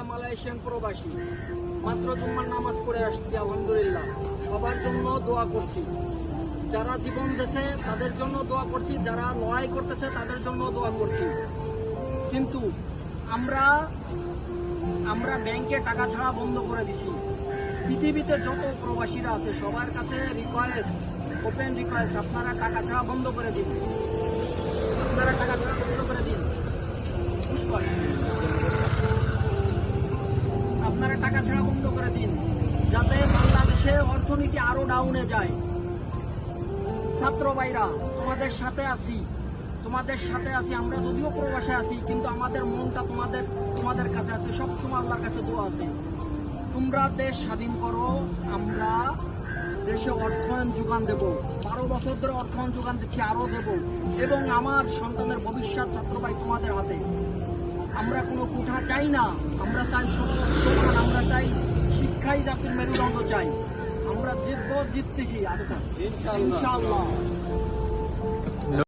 Malaysian প্রবাসী, মাত্র জুম্মার নামাজ পড়ে আসছি, আলহামদুলিল্লাহ। সবার জন্য দোয়া করছি, যারা জীবন দিয়েছে তাদের জন্য দোয়া করছি, যারা লড়াই করতেছে তাদের জন্য দোয়া করছি। কিন্তু আমরা ব্যাংকে টাকা ছাড়া বন্ধ করে দিছি। পৃথিবীতে যত প্রবাসীরা আছে সবার কাছে রিকোয়েস্ট, ওপেন রিকোয়েস্ট, আপনারা টাকা ছাড়া বন্ধ করে দিন। আপনারা টাকা ছাড়া বন্ধ করে দিন। পুষ্কর, আপনারা টাকা ছাড়া বন্ধ করে দিন, যাতে বাংলাদেশে অর্থনীতি আরো ডাউনে যায়। ছাত্র ভাইরা, তোমাদের সাথে আছি, তোমাদের সাথে আছি। আমরা যদিও প্রবাসে আছি, কিন্তু আমাদের মনটা তোমাদের কাছে আছে। সবসময় আল্লাহর কাছে দোয়া আছে। তোমরা দেশ স্বাধীন করো, আমরা দেশে অর্থায়ন যোগান দেব। 12 বছর ধরে অর্থায়ন যোগান দিচ্ছি, আরো দেব। এবং আমার সন্তানের ভবিষ্যৎ ছাত্র ভাই তোমাদের হাতে। আমরা কোনো কোঠা চাই না, আমরা চাই সমান, আমরা চাই শিক্ষাই জাতির মেরুদণ্ড চাই। আমরা জিততেছি, ইনশাআল্লাহ।